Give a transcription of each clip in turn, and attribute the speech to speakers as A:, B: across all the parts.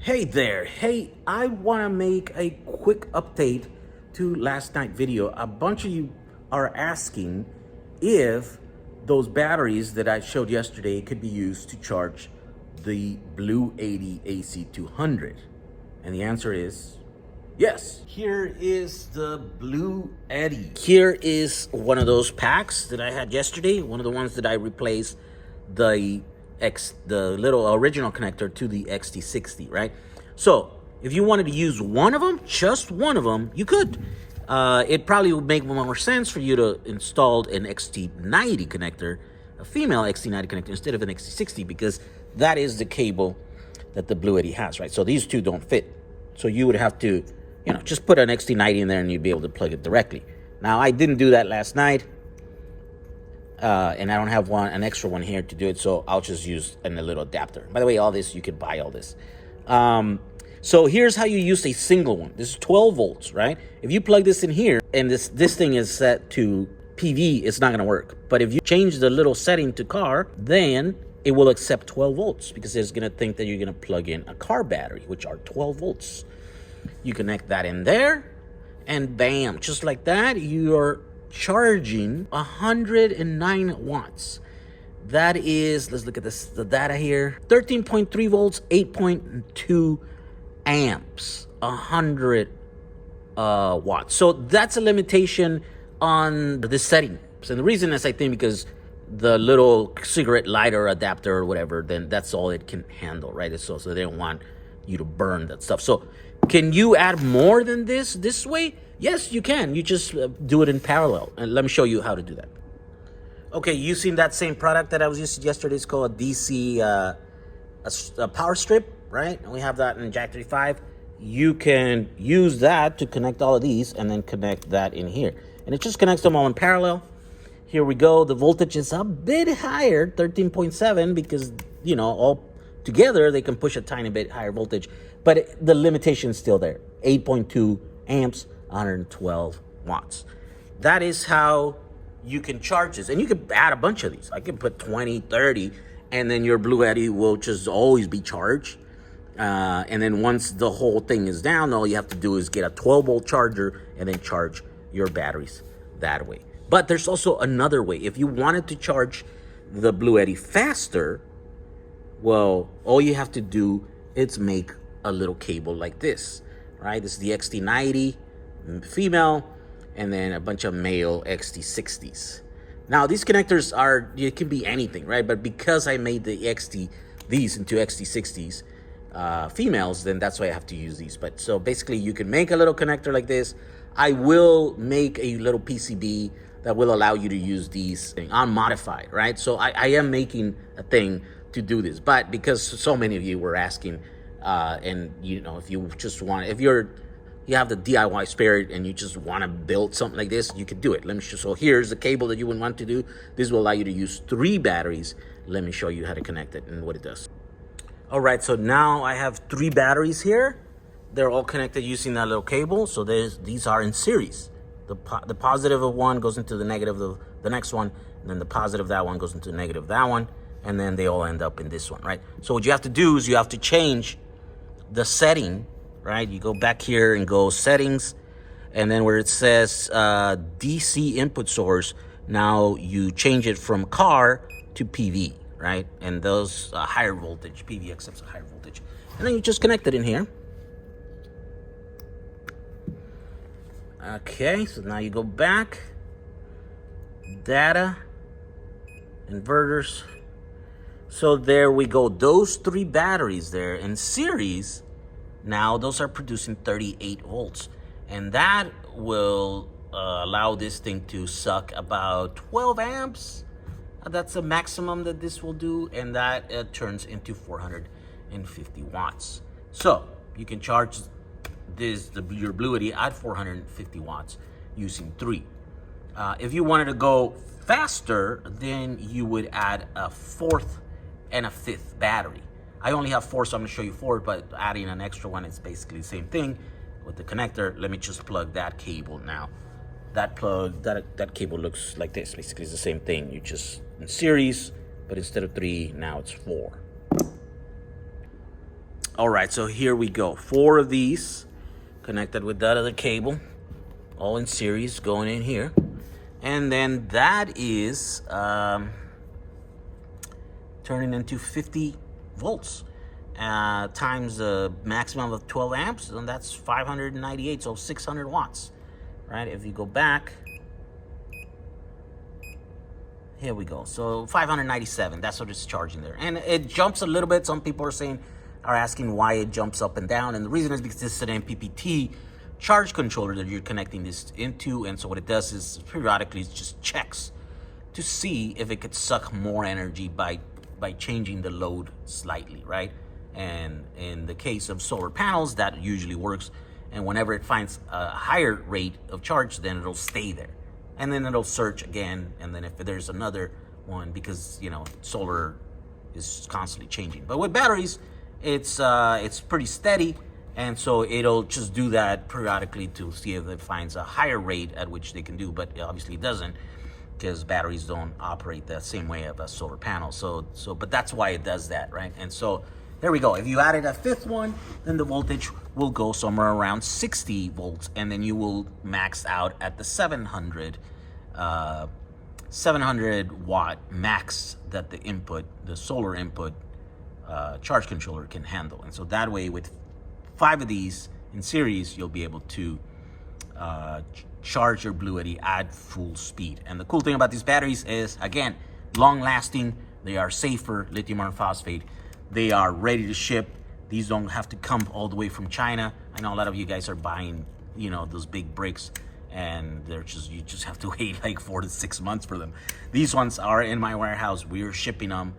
A: Hey there. Hey, I want to make a quick update to last night's video. A bunch of you are asking if those batteries that I showed yesterday could be used to charge the Bluetti AC200. And the answer is yes. Here is the Bluetti. Here is one of those packs that I had yesterday, one of the ones that I replaced the little original connector to the XT60, right? So if you wanted to use one of them, just one of them, you could. It probably would make more sense for you to install an XT90 connector, a female XT90 connector, instead of an XT60, because that is the cable that the Bluetti has, right? So these two don't fit. So you would have to, just put an XT90 in there and you'd be able to plug it directly. Now, I didn't do that last night. And I don't have an extra one here to do it, so I'll just use a little adapter. By the way, all this, you could buy all this. So here's how you use a single one. This is 12 volts, right? If you plug this in here and this thing is set to PV, it's not gonna work. But if you change the little setting to car, then it will accept 12 volts because it's gonna think that you're gonna plug in a car battery, which are 12 volts. You connect that in there, and bam, just like that, you're charging 109 watts. That is, let's look at this, the data here, 13.3 volts, 8.2 amps, 100 watts. So that's a limitation on this setting. So the reason is, I think, because the little cigarette lighter adapter or whatever, then that's all it can handle, right? So they don't want you to burn that stuff. So can you add more than this way? Yes, you can. You just do it in parallel. And let me show you how to do that. Okay, using that same product that I was using yesterday, it's called a DC a power strip, right? And we have that in Jack 35. You can use that to connect all of these and then connect that in here. And it just connects them all in parallel. Here we go. The voltage is a bit higher, 13.7, because, all together they can push a tiny bit higher voltage. But the limitation is still there, 8.2 amps. 112 watts. That is how you can charge this. And you can add a bunch of these. I can put 20, 30, and then your Bluetti will just always be charged. And then once the whole thing is down, all you have to do is get a 12-volt charger and then charge your batteries that way. But there's also another way. If you wanted to charge the Bluetti faster, well, all you have to do is make a little cable like this, right? This is the XT90 female, and then a bunch of male XT60s. Now these connectors it can be anything, right? But because I made these into XT60s females, then that's why I have to use these. But so basically you can make a little connector like this. I will make a little PCB that will allow you to use these unmodified, right? So I am making a thing to do this, but because so many of you were asking, and if you just want, if you have the DIY spirit and you just want to build something like this, you could do it. Let me show. So here's the cable that you would want to do. This will allow you to use 3 batteries. Let me show you how to connect it and what it does. All right, so now I have 3 batteries here. They're all connected using that little cable. So these are in series. The positive of one goes into the negative of the next one, and then the positive of that one goes into the negative of that one, and then they all end up in this one, right? So what you have to do is you have to change the setting, right? You go back here and go settings, and then where it says DC input source, now you change it from car to PV, right? And those higher voltage, PV accepts a higher voltage. And then you just connect it in here. Okay, so now you go back, data, inverters. So there we go. Those 3 batteries there in series, now those are producing 38 volts. And that will allow this thing to suck about 12 amps. That's the maximum that this will do. And that turns into 450 watts. So you can charge your Bluetti at 450 watts using 3. If you wanted to go faster, then you would add a 4th and a 5th battery. I only have 4, so I'm gonna show you 4, but adding an extra one is basically the same thing with the connector. Let me just plug that cable now. That cable looks like this. Basically, it's the same thing. You just in series, but instead of 3, now it's 4. All right, so here we go. 4 of these connected with that other cable, all in series going in here. And then that is turning into 50 volts times the maximum of 12 amps, and that's 598, so 600 watts, right? If you go back, here we go. So 597, that's what it's charging there. And it jumps a little bit. Some people are asking why it jumps up and down. And the reason is because this is an MPPT charge controller that you're connecting this into. And so what it does is periodically it just checks to see if it could suck more energy by changing the load slightly, right? And in the case of solar panels, that usually works. And whenever it finds a higher rate of charge, then it'll stay there. And then it'll search again, and then if there's another one, because solar is constantly changing. But with batteries, it's pretty steady, and so it'll just do that periodically to see if it finds a higher rate at which they can do. But obviously it doesn't, because batteries don't operate the same way as a solar panel. But that's why it does that, right? And so there we go. If you added a 5th one, then the voltage will go somewhere around 60 volts, and then you will max out at the 700 watt max that the solar input charge controller can handle. And so that way, with 5 of these in series, you'll be able to charge your Bluetti at full speed. And the cool thing about these batteries is, again, long lasting. They are safer, lithium iron phosphate. They are ready to ship. These don't have to come all the way from China. I know a lot of you guys are buying, those big bricks, and you just have to wait like 4 to 6 months for them. These ones are in my warehouse. We're shipping them.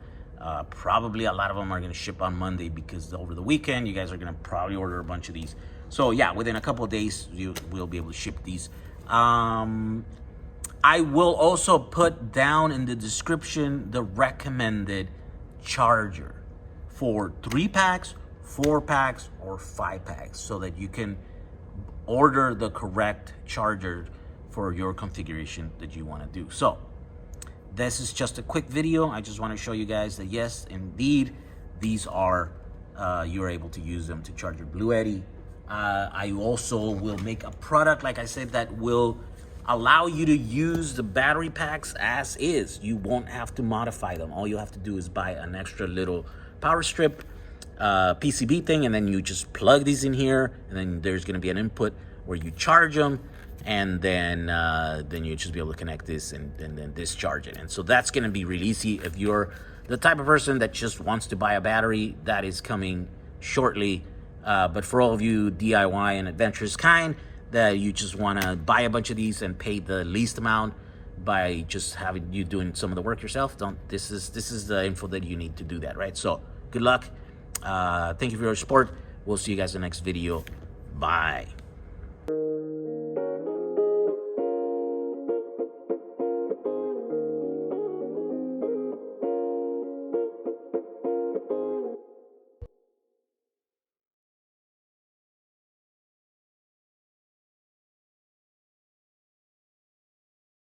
A: Probably a lot of them are going to ship on Monday, because over the weekend, you guys are going to probably order a bunch of these. So yeah, within a couple of days, we'll be able to ship these. I will also put down in the description the recommended charger for 3 packs, 4 packs, or 5 packs, so that you can order the correct charger for your configuration that you want to do. So this is just a quick video. I just want to show you guys that yes, indeed, these are you're able to use them to charge your Bluetti. I also will make a product, like I said, that will allow you to use the battery packs as is. You won't have to modify them. All you have to do is buy an extra little power strip PCB thing, and then you just plug these in here, and then there's going to be an input where you charge them, and then you just be able to connect this and then discharge it. And so that's going to be really easy. If you're the type of person that just wants to buy a battery, that is coming shortly. But for all of you DIY and adventurous kind that you just want to buy a bunch of these and pay the least amount by just having you doing some of the work yourself, this is the info that you need to do that, right? So good luck. Thank you for your support. We'll see you guys in the next video. Bye.